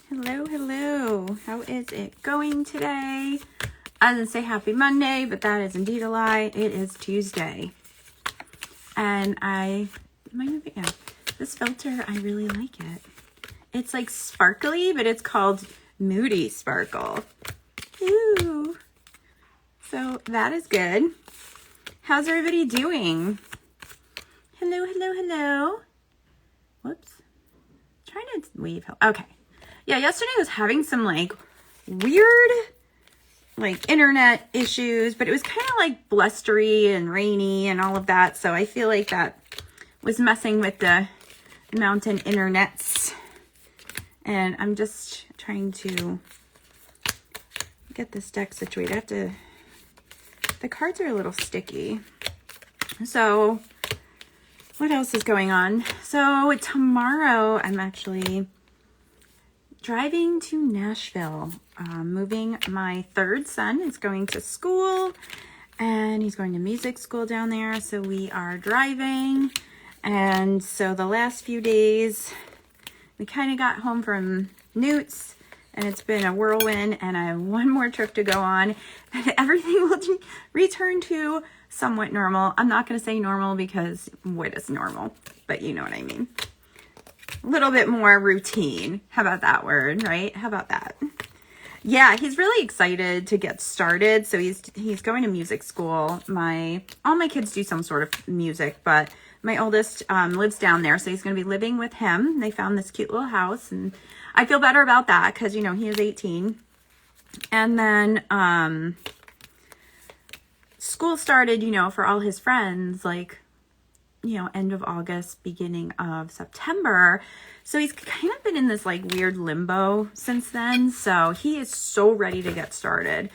Hello, hello. How is it going today? I didn't say happy Monday, but that is indeed a lie. It is Tuesday. And am I moving? Yeah. This filter, I really like it. It's like sparkly, but it's called Moody Sparkle. Ooh. So that is good. How's everybody doing? Hello, hello, hello. Whoops. Trying to wave. Okay. Yeah, yesterday I was having some like weird like internet issues, but it was kind of like blustery and rainy and all of that. So I feel like that was messing with the mountain internets. And I'm just trying to get this deck situated. The cards are a little sticky. So what else is going on? So tomorrow I'm actually driving to Nashville, moving my third son. Is going to school and he's going to music school down there. So we are driving. And so the last few days we kind of got home from Newt's and it's been a whirlwind and I have one more trip to go on and everything will return to somewhat normal. I'm not going to say normal because what is normal, but you know what I mean. A little bit more routine. How about that word, right? How about that? Yeah, he's really excited to get started. So he's going to music school. All my kids do some sort of music, but my oldest lives down there, so he's going to be living with him. They found this cute little house, and I feel better about that because, you know, he is 18. And then school started, you know, for all his friends, like, you know, end of August, beginning of September. So he's kind of been in this like weird limbo since then. So he is so ready to get started.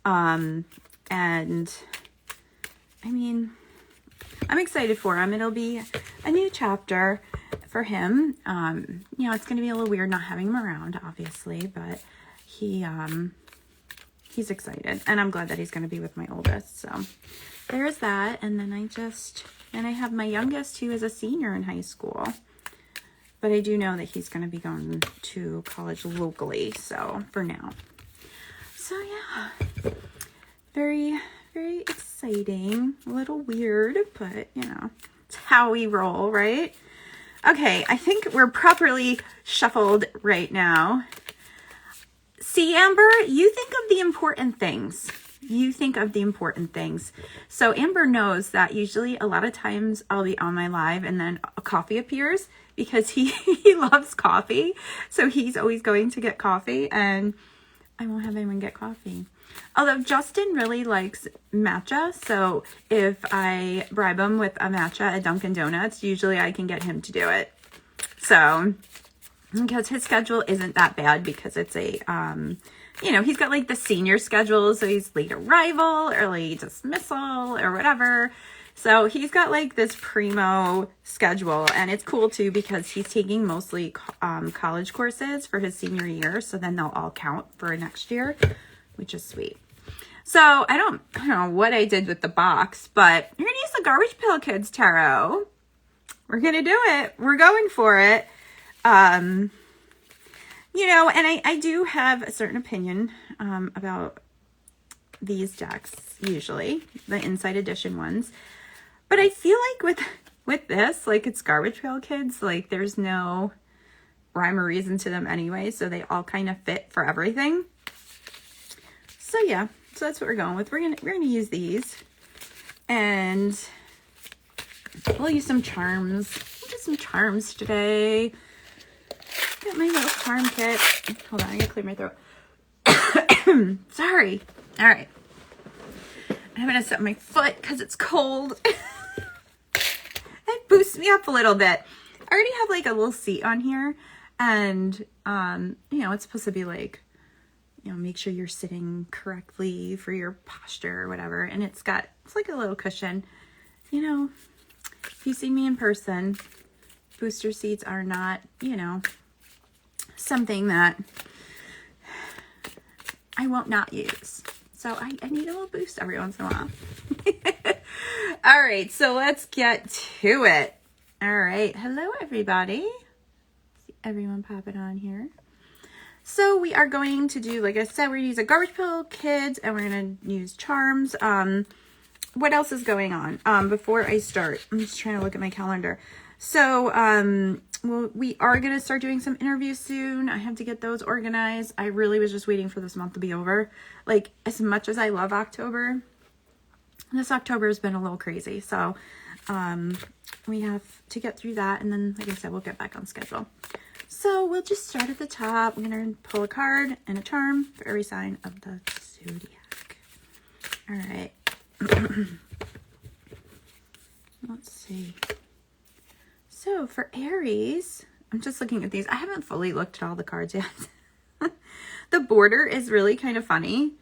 And I mean, I'm excited for him. It'll be a new chapter for him. You know, it's going to be a little weird not having him around, obviously, but he's excited and I'm glad that he's going to be with my oldest. So there's that. And then I have my youngest who is a senior in high school, but I do know that he's going to be going to college locally. So for now, so yeah, very, very exciting, a little weird, but you know, it's how we roll, right? Okay. I think we're properly shuffled right now. See, Amber, you think of the important things. You think of the important things. So Amber knows that usually a lot of times I'll be on my live and then a coffee appears because he loves coffee. So he's always going to get coffee and I won't have anyone get coffee. Although Justin really likes matcha. So if I bribe him with a matcha at Dunkin' Donuts, usually I can get him to do it. So because his schedule isn't that bad because it's a, you know, he's got like the senior schedule. So he's late arrival, early dismissal or whatever. So he's got like this primo schedule and it's cool too because he's taking mostly college courses for his senior year. So then they'll all count for next year, which is sweet. So I don't know what I did with the box, but you're going to use the Garbage Pail Kids Tarot. We're going to do it. We're going for it. You know, and I do have a certain opinion about these decks, usually the Inside Edition ones, but I feel like with this, like it's Garbage Pail Kids, like there's no rhyme or reason to them anyway, so they all kind of fit for everything. So yeah, so that's what we're going with. We're gonna use these, and we'll use some charms. We'll do some charms today. Got my little charm kit. Hold on, I gotta clear my throat. Sorry. All right. I'm gonna set my foot because it's cold. That boosts me up a little bit. I already have like a little seat on here, and you know, it's supposed to be like, you know, make sure you're sitting correctly for your posture or whatever. And it's like a little cushion. You know, if you see me in person, booster seats are not, you know, something that I won't not use. So I need a little boost every once in a while. All right, so let's get to it. All right, hello everybody. See everyone popping on here. So we are going to do, like I said, we're going to use a garbage pail, kids, and we're going to use charms. What else is going on? Before I start, I'm just trying to look at my calendar. So, well, we are going to start doing some interviews soon. I have to get those organized. I really was just waiting for this month to be over. Like, as much as I love October, this October has been a little crazy. So, we have to get through that. And then, like I said, we'll get back on schedule. So we'll just start at the top. We're going to pull a card and a charm for every sign of the zodiac. All right. Let's see. So for Aries, I'm just looking at these. I haven't fully looked at all the cards yet. The border is really kind of funny.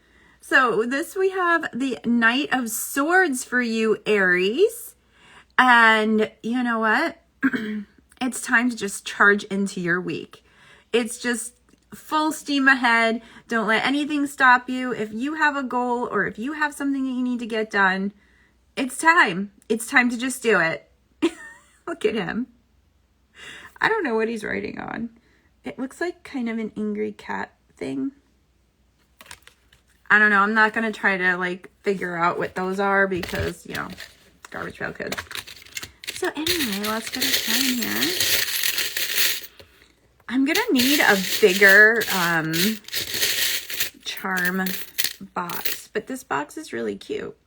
So this, we have the Knight of Swords for you, Aries. And you know what? It's time to just charge into your week. It's just full steam ahead. Don't let anything stop you. If you have a goal or if you have something that you need to get done, it's time. It's time to just do it. Look at him. I don't know what he's writing on. It looks like kind of an angry cat thing. I don't know. I'm not going to try to like figure out what those are because, you know, garbage pail kids. So anyway, let's get a charm here. I'm going to need a bigger charm box, but this box is really cute.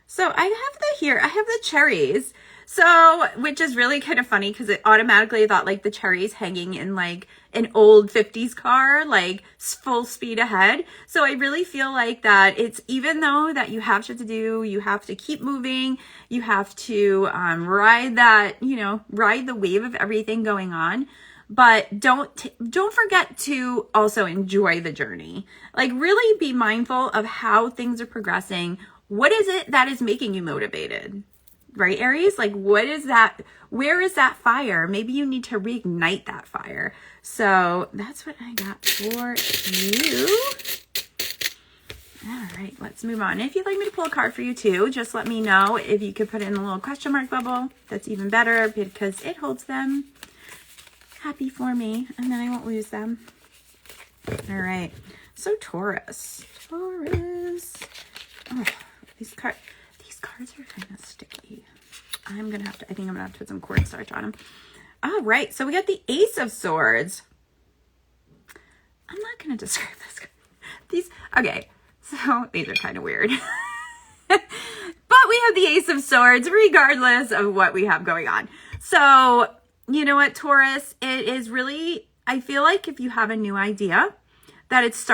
So I have the cherries. So, which is really kind of funny because it automatically thought like the cherries hanging in like an old 50s car, like full speed ahead. So I really feel like that it's, even though that you have shit to do, you have to keep moving, you have to ride that, you know, ride the wave of everything going on. But don't forget to also enjoy the journey. Like really be mindful of how things are progressing. What is it that is making you motivated? Right, Aries? Like, what is that? Where is that fire? Maybe you need to reignite that fire. So that's what I got for you. All right, let's move on. If you'd like me to pull a card for you too, just let me know. If you could put it in a little question mark bubble, that's even better because it holds them happy for me and then I won't lose them. All right, so Taurus. Oh, these cards are kind of sticky. I think I'm gonna have to put some cornstarch on them. All right, so we got the Ace of Swords. I'm not gonna describe this. Okay, so these are kind of weird. But we have the Ace of Swords regardless of what we have going on. So, you know what, Taurus, it is really, I feel like if you have a new idea, that it's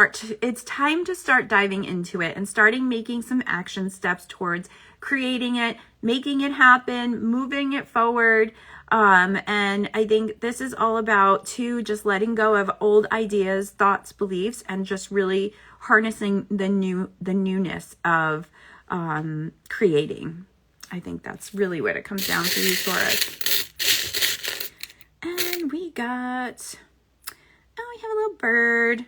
time to start diving into it and starting making some action steps towards creating it, making it happen, moving it forward. And I think this is all about just letting go of old ideas, thoughts, beliefs, and just really harnessing the newness of creating. I think that's really what it comes down to, you Taurus. And we have a little bird.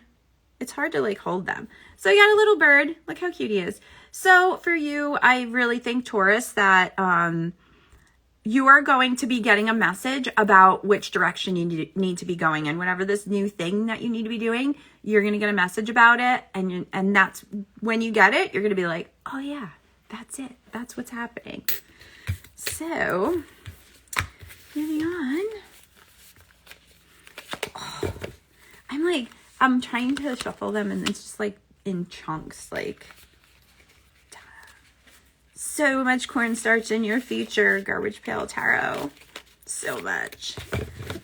It's hard to like hold them. So you got a little bird. Look how cute he is. So for you, I really think, Taurus, that you are going to be getting a message about which direction you need to be going in. Whatever this new thing that you need to be doing, you're going to get a message about it. And that's when you get it, you're going to be like, oh yeah, that's it. That's what's happening. So moving on. Oh, I'm trying to shuffle them and it's just like in chunks, like so much cornstarch in your future, Garbage Pail Tarot. So much.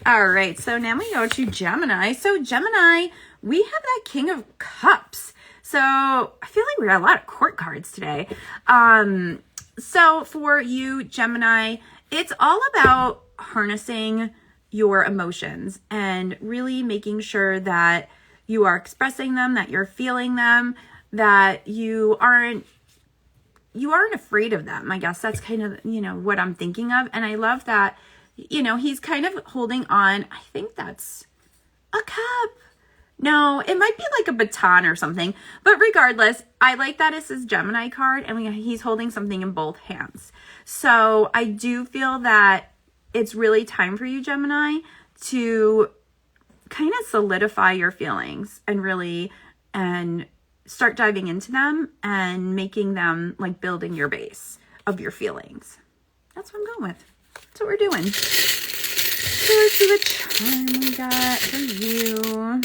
All right, so now we go to Gemini. So Gemini, we have that King of Cups. So I feel like we got a lot of court cards today. So for you, Gemini, it's all about harnessing your emotions and really making sure that you are expressing them, that you're feeling them, that you aren't afraid of them. I guess that's kind of, what I'm thinking of. And I love that, he's kind of holding on. I think that's a cup. No, it might be like a baton or something. But regardless, I like that it's his Gemini card and he's holding something in both hands. So I do feel that it's really time for you, Gemini, to kind of solidify your feelings and really, and start diving into them and making them like building your base of your feelings. That's what I'm going with. That's what we're doing. So let's see what charm we got for you.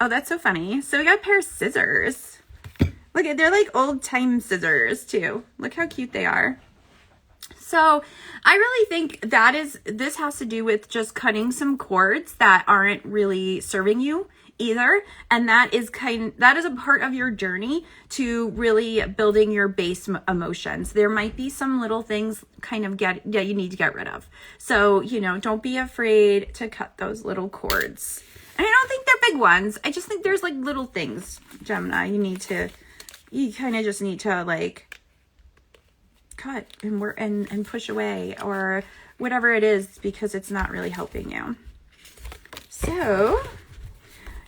Oh, that's so funny. So we got a pair of scissors. Look at, they're like old time scissors too. Look how cute they are. So I really think this has to do with just cutting some cords that aren't really serving you either. And that is a part of your journey to really building your base emotions. There might be some little things you need to get rid of. So, don't be afraid to cut those little cords. And I don't think they're big ones. I just think there's like little things, Gemini, you kind of just need to like cut and push away or whatever it is, because it's not really helping you. So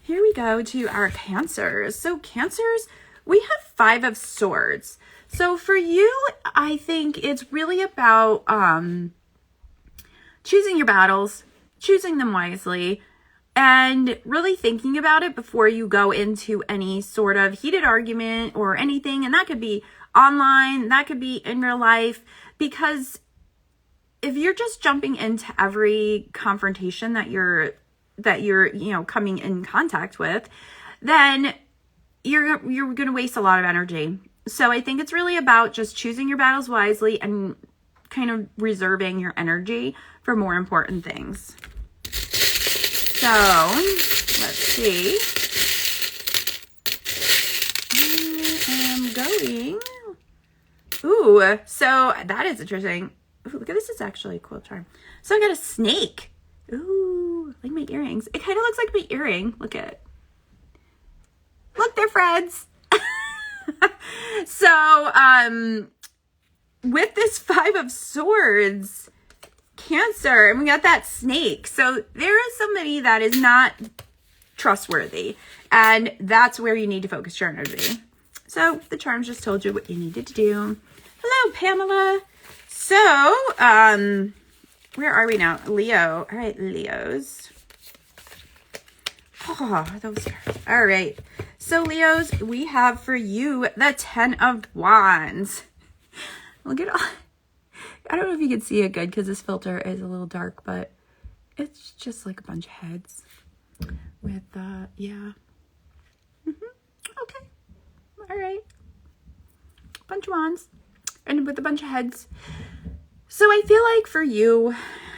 here we go to our Cancers. So Cancers, we have 5 of Swords. So for you, I think it's really about choosing your battles, choosing them wisely, and really thinking about it before you go into any sort of heated argument or anything. And that could be online, that could be in real life, because if you're just jumping into every confrontation that you're coming in contact with, then you're going to waste a lot of energy. So I think it's really about just choosing your battles wisely and kind of reserving your energy for more important things. So let's see. I am going. Ooh, so that is interesting. Ooh, look at this. It's actually a cool charm. So I got a snake. Ooh, like my earrings. It kind of looks like my earring. Look at it. Look, they're friends. So, with this 5 of Swords, Cancer, and we got that snake. So there is somebody that is not trustworthy, and that's where you need to focus your energy. So the charms just told you what you needed to do. Hello, Pamela. So, where are we now? Leo. All right, Leos. Oh, those cards. All right. So, Leos, we have for you the 10 of Wands. Look at all. I don't know if you can see it good because this filter is a little dark, but it's just like a bunch of heads with, yeah. Okay. All right. Bunch of wands and with a bunch of heads. So I feel like for you,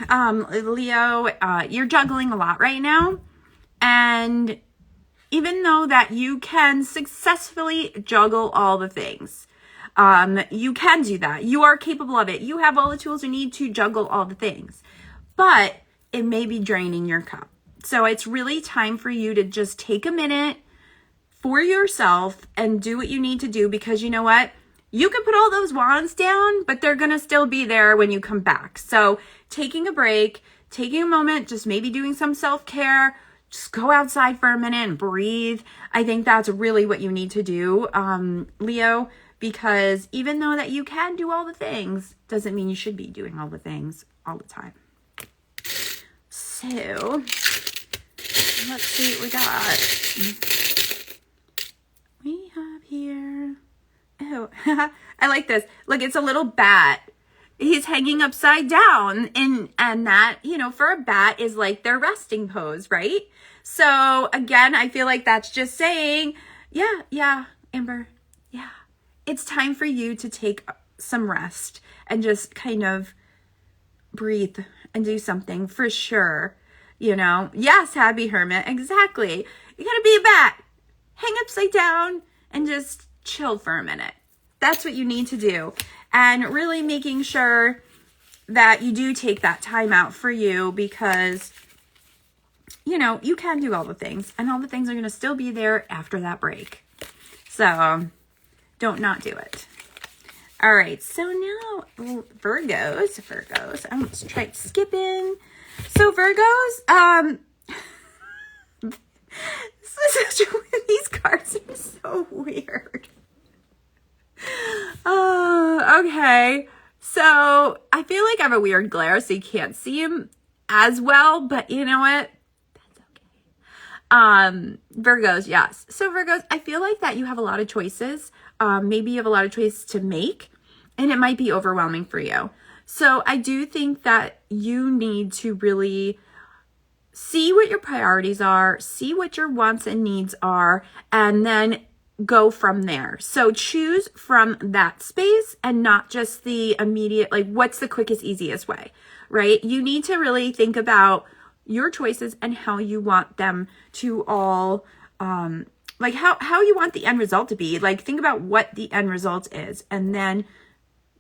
Leo, you're juggling a lot right now. And even though that you can successfully juggle all the things, you can do that. You are capable of it. You have all the tools you need to juggle all the things, but it may be draining your cup. So it's really time for you to just take a minute for yourself and do what you need to do, because you know what? You can put all those wands down, but they're going to still be there when you come back. So taking a break, taking a moment, just maybe doing some self-care, just go outside for a minute and breathe. I think that's really what you need to do, Leo, because even though that you can do all the things, doesn't mean you should be doing all the things all the time. So let's see what we got. We have here. Oh, I like this. Look, it's a little bat. He's hanging upside down, and that, for a bat is like their resting pose, right? So again, I feel like that's just saying, yeah, Amber, yeah. It's time for you to take some rest and just kind of breathe and do something for sure. Yes, happy hermit. Exactly. You gotta be a bat. Hang upside down and just chill for a minute. That's what you need to do. And really making sure that you do take that time out for you, because, you can do all the things, and all the things are going to still be there after that break. So don't not do it. All right. So now Virgos. I'm going to try skipping. So Virgos, these cards are so weird. Oh, okay. So I feel like I have a weird glare, so you can't see them as well, but you know what? That's Virgos, yes. So Virgos, I feel like that you have a lot of choices. Maybe you have a lot of choices to make, and it might be overwhelming for you. So I do think that you need to really see what your priorities are, see what your wants and needs are, and then go from there. So choose from that space and not just the immediate, like what's the quickest, easiest way, right? You need to really think about your choices and how you want them to all, like how you want the end result to be. Like think about what the end result is and then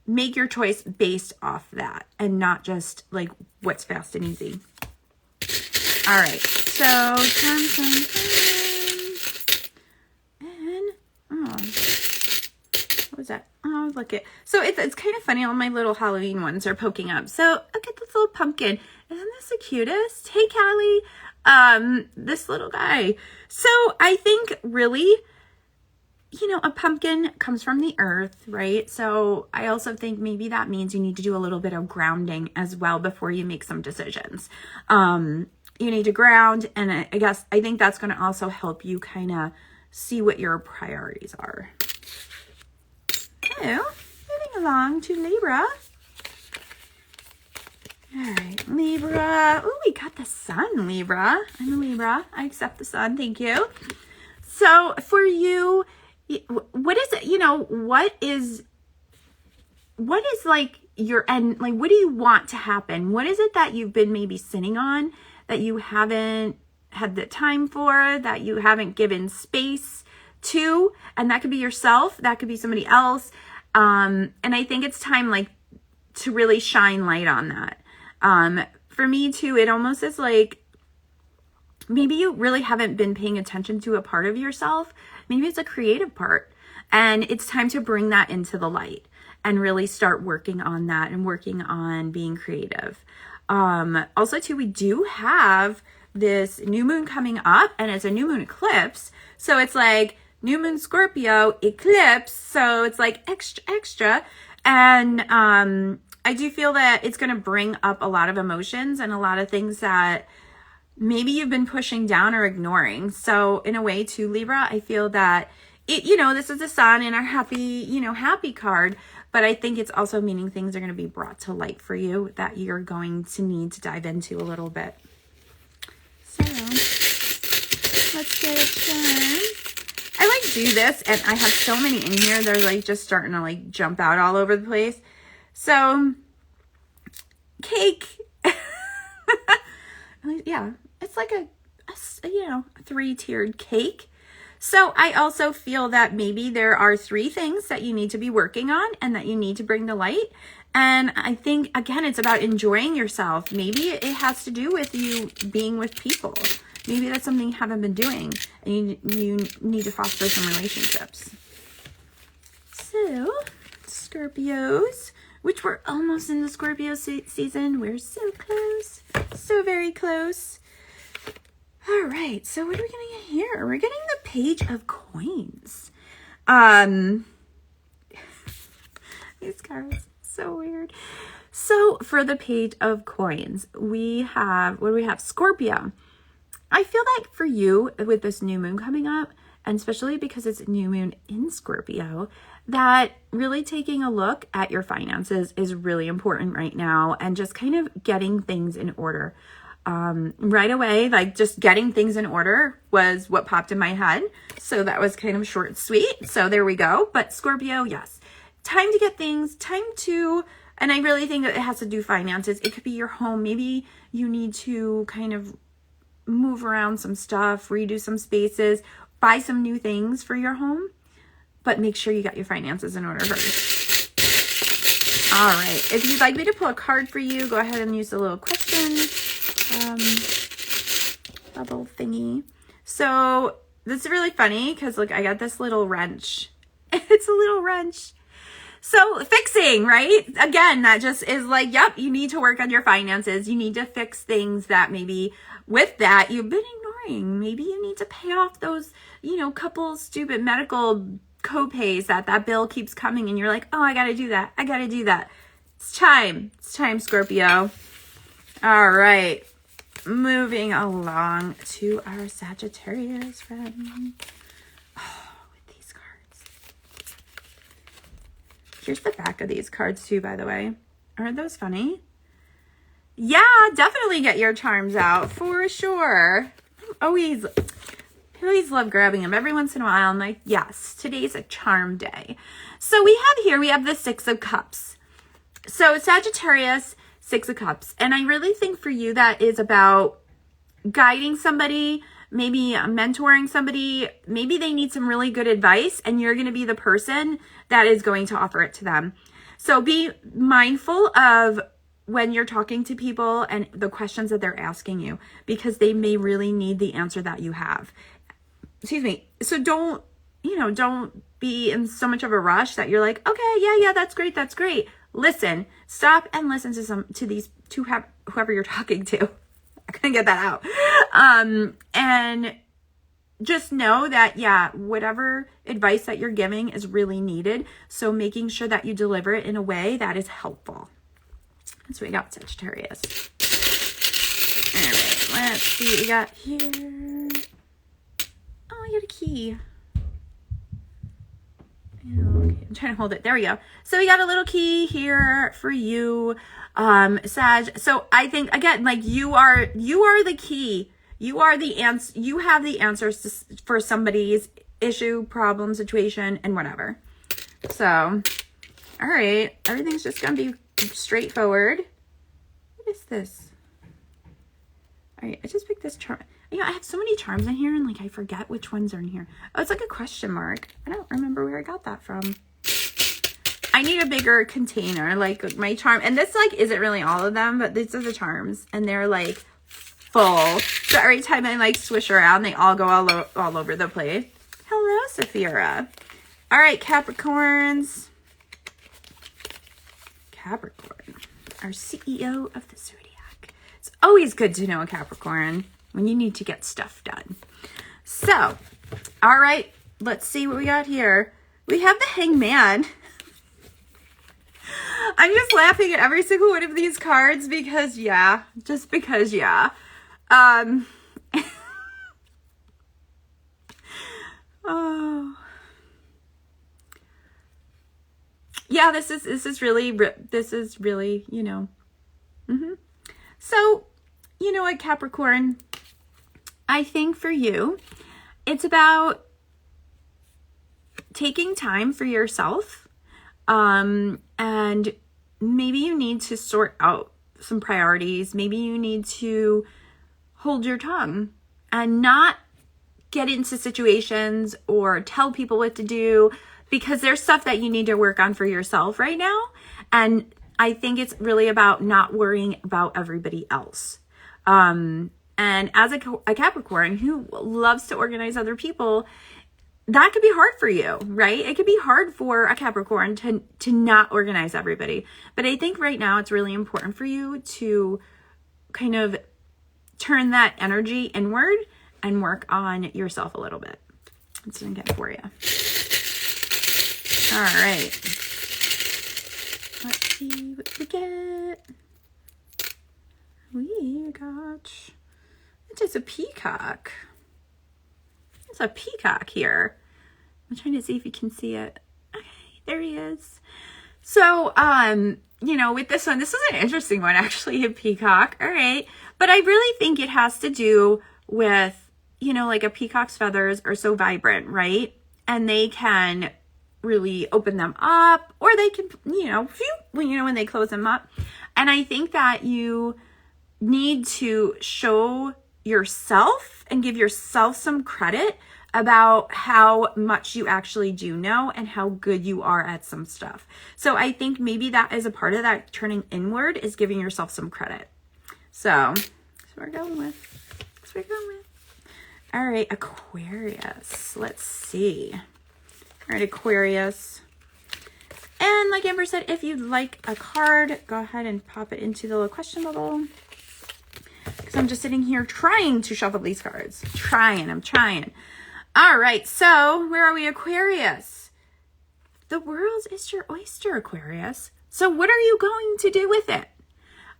make your choice based off that and not just like what's fast and easy. All right, so and what was that? Oh, look it. So it's kind of funny. All my little Halloween ones are poking up. So look at this little pumpkin. Isn't this the cutest? Hey, Callie. This little guy. So I think really, you know, a pumpkin comes from the earth, right? So I also think maybe that means you need to do a little bit of grounding as well before you make some decisions. You need to ground, and I think that's going to also help you kind of see what your priorities are. So, moving along to Libra. All right, Libra. Oh, we got the sun, Libra. I'm a Libra. I accept the sun. Thank you. So for you, what is it? You know, what is like your end? Like, what do you want to happen? What is it that you've been maybe sitting on that you haven't had the time for, that you haven't given space to? And that could be yourself. That could be somebody else. And I think it's time like to really shine light on that. For me too, it almost is like maybe you really haven't been paying attention to a part of yourself. Maybe it's a creative part, and it's time to bring that into the light and really start working on that and working on being creative. Also too, we do have this new moon coming up, and it's a new moon eclipse. So it's like new moon Scorpio eclipse. So it's like extra. And, I do feel that it's going to bring up a lot of emotions and a lot of things that maybe you've been pushing down or ignoring. So in a way too, Libra, I feel that it, you know, this is the sun and our happy card, but I think it's also meaning things are going to be brought to light for you that you're going to need to dive into a little bit. So let's get it done. I like do this, and I have so many in here. They're like just starting to like jump out all over the place. So cake. Yeah, it's like a 3-tiered cake. So I also feel that maybe there are 3 things that you need to be working on and that you need to bring to light. And I think, again, it's about enjoying yourself. Maybe it has to do with you being with people. Maybe that's something you haven't been doing, and you need to foster some relationships. So, Scorpios, which we're almost in the Scorpio season. We're so close. So very close. All right, so what are we going to get here? We're getting the Page of Coins. These cards, so weird. So for the Page of Coins, we have, what do we have? Scorpio. I feel like for you, with this new moon coming up, and especially because it's a new moon in Scorpio, that really taking a look at your finances is really important right now, and just kind of getting things in order. Right away, like just getting things in order was what popped in my head. So that was kind of short and sweet. So there we go. But Scorpio, yes, time to get things, and I really think that it has to do finances. It could be your home. Maybe you need to kind of move around some stuff, redo some spaces, buy some new things for your home, but make sure you got your finances in order first. All right. If you'd like me to pull a card for you, go ahead and use the little question bubble thingy. So this is really funny because look, I got this little wrench. It's a little wrench. So fixing, right? Again, that just is like, yep, you need to work on your finances. You need to fix things that maybe with that you've been ignoring. Maybe you need to pay off those, couple stupid medical co-pays that bill keeps coming and you're like, oh, I got to do that. I got to do that. It's time. It's time, Scorpio. All right. moving along to our Sagittarius friend. Oh, with these cards. Here's the back of these cards too, by the way. Aren't those funny? Yeah, definitely get your charms out for sure. I always love grabbing them every once in a while. I'm like, yes, today's a charm day. So we have the Six of Cups. So Sagittarius, Six of Cups. And I really think for you that is about guiding somebody, maybe mentoring somebody. Maybe they need some really good advice and you're going to be the person that is going to offer it to them. So be mindful of when you're talking to people and the questions that they're asking you, because they may really need the answer that you have. Excuse me. So don't be in so much of a rush that you're like, okay, yeah, that's great. Listen, stop and listen to whoever you're talking to. I couldn't get that out. And just know that, yeah, whatever advice that you're giving is really needed. So making sure that you deliver it in a way that is helpful. So we got Sagittarius. All right, let's see what we got here. Oh, I got a key. Okay, I'm trying to hold it. There we go. So we got a little key here for you, Sag. So I think, again, like you are the key. You are the answer. You have the answers for somebody's issue, problem, situation, and whatever. So, all right. Everything's just going to be straightforward. What is this? All right. I just picked this charm. I have so many charms in here and like I forget which ones are in here. Oh, it's like a question mark. I don't remember where I got that from. I need a bigger container, like my charm. And this like isn't really all of them, but these are the charms and they're like full. So every time I like swish around, they all go all over the place. Hello, Saphira. All right, Capricorns. Capricorn, our CEO of the zodiac. It's always good to know a Capricorn when you need to get stuff done. So, all right, let's see what we got here. We have the Hangman. I'm just laughing at every single one of these cards because, yeah, just because, yeah. Oh. Yeah, this is really, you know. So, you know what, Capricorn? I think for you, it's about taking time for yourself. And maybe you need to sort out some priorities. Maybe you need to hold your tongue and not get into situations or tell people what to do, because there's stuff that you need to work on for yourself right now. And I think it's really about not worrying about everybody else. And as a Capricorn who loves to organize other people, that could be hard for you, right? It could be hard for a Capricorn to not organize everybody. But I think right now it's really important for you to kind of turn that energy inward and work on yourself a little bit. That's what I'm getting for you. All right. Let's see what we get. We got... It's just a peacock. There's a peacock here. I'm trying to see if you can see it. Okay, there he is. So, you know, with this one, this is an interesting one, actually, a peacock. All right. But I really think it has to do with, you know, like a peacock's feathers are so vibrant, right? And they can really open them up, or they can, you know, when they close them up. And I think that you need to show yourself and give yourself some credit about how much you actually do know and how good you are at some stuff. So I think maybe that is a part of that turning inward, is giving yourself some credit. So that's what we're going with. That's what we're going with. All right, Aquarius. Let's see. All right, Aquarius. And like Amber said, if you'd like a card, go ahead and pop it into the little question bubble. Because I'm just sitting here trying to shuffle these cards. I'm trying. All right, so where are we, Aquarius? The world is your oyster, Aquarius. So what are you going to do with it?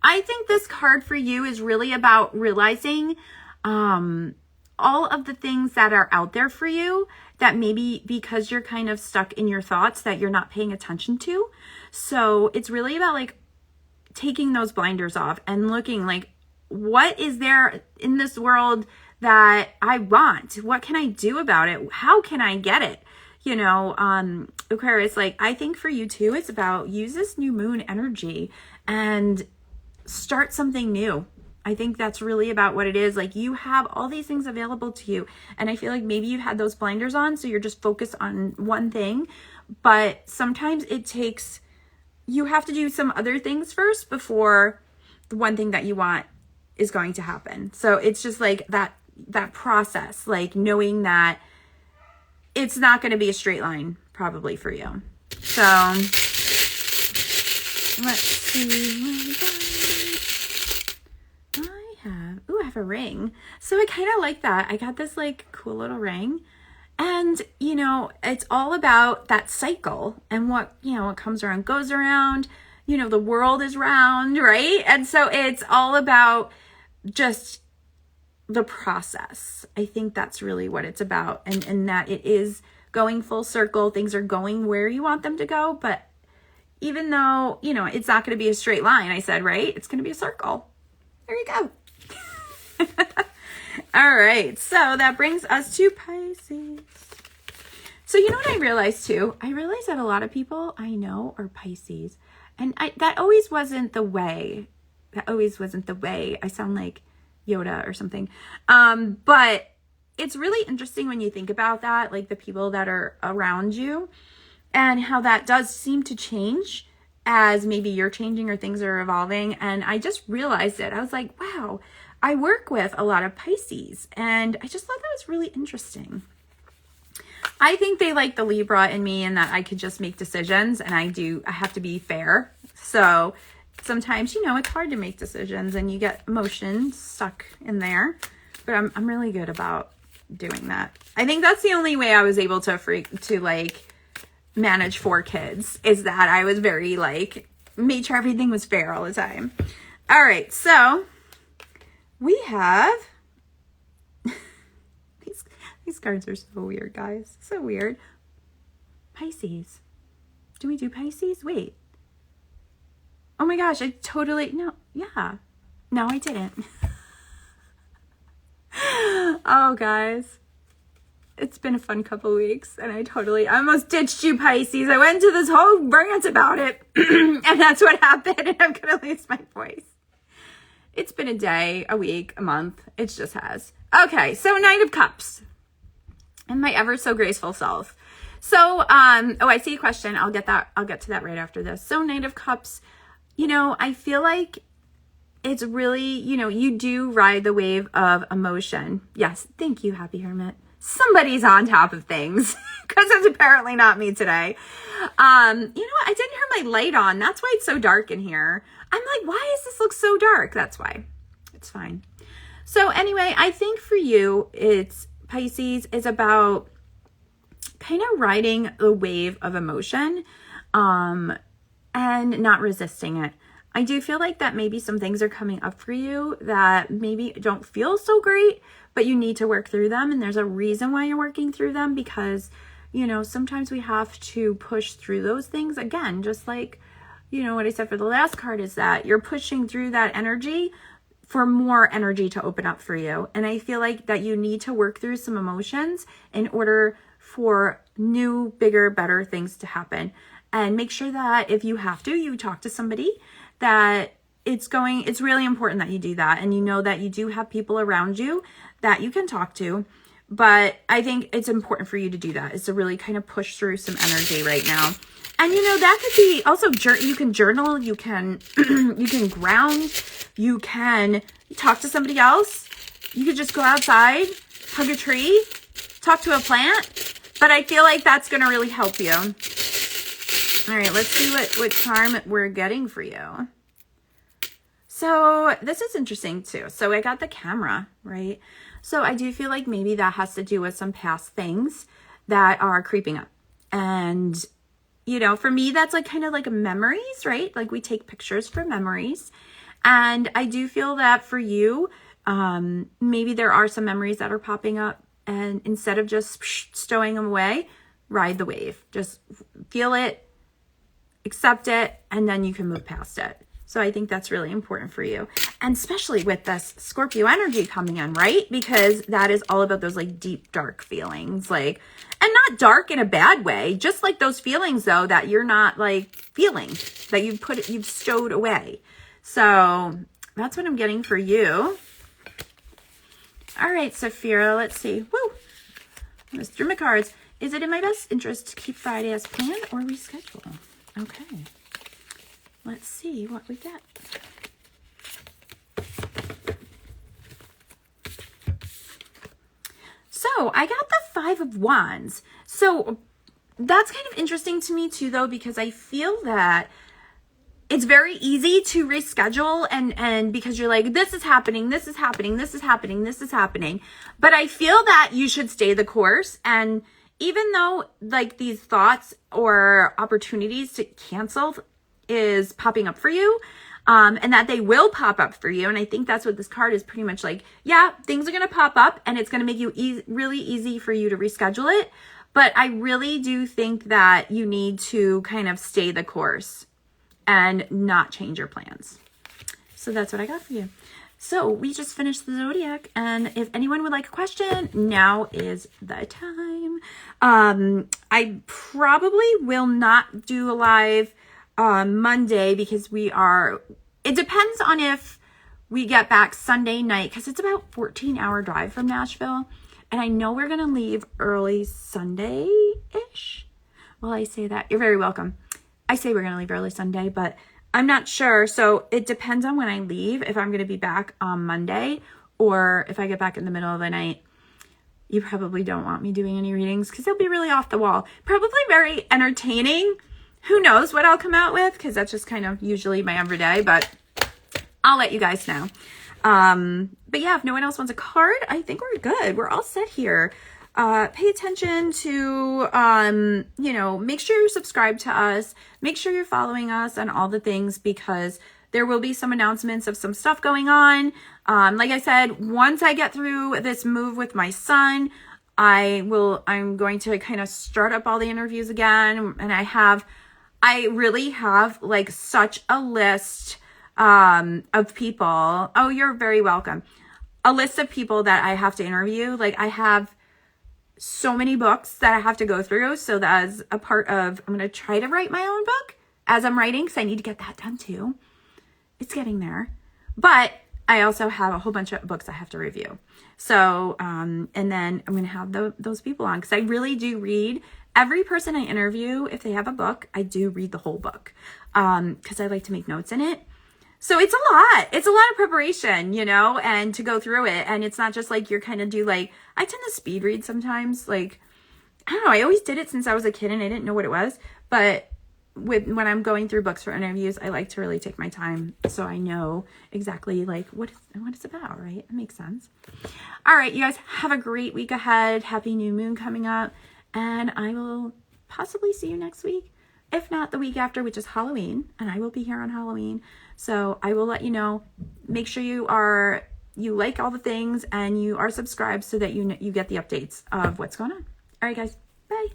I think this card for you is really about realizing all of the things that are out there for you that maybe because you're kind of stuck in your thoughts that you're not paying attention to. So it's really about like taking those blinders off and looking like, what is there in this world that I want? What can I do about it? How can I get it? You know, Aquarius, like, I think for you too, it's about use this new moon energy and start something new. I think that's really about what it is. Like, you have all these things available to you. And I feel like maybe you had those blinders on, so you're just focused on one thing. But sometimes it takes, you have to do some other things first before the one thing that you want is going to happen. So it's just like that process, like knowing that it's not going to be a straight line probably for you. So let's see. I have a ring. So I kind of like that. I got this like cool little ring. And, you know, it's all about that cycle and what, you know, what comes around goes around. You know, the world is round, right? And so it's all about just the process. I think that's really what it's about. And that it is going full circle. Things are going where you want them to go. But even though, you know, it's not going to be a straight line, I said, right? It's going to be a circle. There you go. All right. So that brings us to Pisces. So you know what I realized too? I realized that a lot of people I know are Pisces. And that always wasn't the way. That always wasn't the way. I sound like Yoda or something. But it's really interesting when you think about that, like the people that are around you and how that does seem to change as maybe you're changing or things are evolving. And I just realized it. I was like, wow, I work with a lot of Pisces. And I just thought that was really interesting. I think they like the Libra in me and that I could just make decisions, and I have to be fair. So sometimes, you know, it's hard to make decisions and you get emotions stuck in there, but I'm really good about doing that. I think that's the only way I was able to like manage 4 kids, is that I was very like, made sure everything was fair all the time. All right. So we have, these cards are so weird, guys. So weird. Pisces. Do we do Pisces? Wait. Oh my gosh, I totally, no, yeah. No, I didn't. Oh, guys. It's been a fun couple weeks, and I almost ditched you, Pisces. I went into this whole rant about it, and that's what happened, and I'm going to lose my voice. It's been a day, a week, a month. It just has. Okay, so 9 of Cups. And my ever so graceful self. So, I see a question. I'll get to that right after this. So 9 of Cups, you know, I feel like it's really, you know, you do ride the wave of emotion. Yes, thank you, Happy Hermit. Somebody's on top of things, because it's apparently not me today. You know what? I didn't have my light on. That's why it's so dark in here. I'm like, why does this look so dark? That's why. It's fine. So anyway, I think for you, it's Pisces is about kind of riding the wave of emotion, and not resisting it. I do feel like that maybe some things are coming up for you that maybe don't feel so great, but you need to work through them. And there's a reason why you're working through them, because, you know, sometimes we have to push through those things. Again, just like, you know, what I said for the last card is that you're pushing through that energy for more energy to open up for you. And I feel like that you need to work through some emotions in order for new, bigger, better things to happen. And make sure that if you have to, you talk to somebody, that it's really important that you do that. And you know that you do have people around you that you can talk to. But I think it's important for you to do that, is to really kind of push through some energy right now. And, you know, that could be also, you can journal, you can, you can ground, you can talk to somebody else. You could just go outside, hug a tree, talk to a plant. But I feel like that's going to really help you. All right, let's see what charm we're getting for you. So this is interesting too. So I got the camera, right? So I do feel like maybe that has to do with some past things that are creeping up. And, you know, for me, that's like kind of like memories, right? Like we take pictures for memories. And I do feel that for you, maybe there are some memories that are popping up, and instead of just stowing them away, ride the wave. Just feel it, accept it, and then you can move past it. So I think that's really important for you. And especially with this Scorpio energy coming in, right? Because that is all about those like deep, dark feelings. Like, and not dark in a bad way, just like those feelings though, that you're not like feeling, that you've stowed away. So that's what I'm getting for you. All right, Saphira, let's see. Woo! Let's through my cards. Is it in my best interest to keep Friday as planned or reschedule? Okay. Let's see what we get. So I got the 5 of Wands. So that's kind of interesting to me too, though, because I feel that it's very easy to reschedule and because you're like, this is happening, this is happening, this is happening, this is happening. But I feel that you should stay the course. And even though like these thoughts or opportunities to cancel is popping up for you, and that they will pop up for you. And I think that's what this card is pretty much like. Yeah, things are going to pop up and it's going to make you really easy for you to reschedule it. But I really do think that you need to kind of stay the course and not change your plans. So that's what I got for you. So we just finished the zodiac, and if anyone would like a question, now is the time. I probably will not do a live Monday because it depends on if we get back Sunday night, because it's about 14-hour drive from Nashville, and I know we're gonna leave early Sunday-ish. Well, I say that, you're very welcome. I say we're gonna leave early Sunday, but I'm not sure. So it depends on when I leave, if I'm going to be back on Monday or if I get back in the middle of the night. You probably don't want me doing any readings because they'll be really off the wall. Probably very entertaining. Who knows what I'll come out with, because that's just kind of usually my everyday, but I'll let you guys know. But yeah, if no one else wants a card, I think we're good. We're all set here. Pay attention to, make sure you're subscribed to us. Make sure you're following us on all the things, because there will be some announcements of some stuff going on. Like I said, once I get through this move with my son, I'm going to kind of start up all the interviews again. And I really have like such a list, of people. Oh, you're very welcome. A list of people that I have to interview. Like I have so many books that I have to go through. So that's a part of, I'm going to try to write my own book as I'm writing, because I need to get that done too. It's getting there. But I also have a whole bunch of books I have to review. So, and then I'm going to have those people on, because I really do read every person I interview. If they have a book, I do read the whole book, because I like to make notes in it. So it's a lot. It's a lot of preparation, and to go through it. And it's not just like you're kind of I tend to speed read sometimes. Like, I don't know. I always did it since I was a kid and I didn't know what it was. But when I'm going through books for interviews, I like to really take my time so I know exactly like what it's about, right? It makes sense. All right, you guys have a great week ahead. Happy new moon coming up. And I will possibly see you next week. If not, the week after, which is Halloween, and I will be here on Halloween. So I will let you know. Make sure you like all the things and you are subscribed so that you get the updates of what's going on. All right, guys. Bye.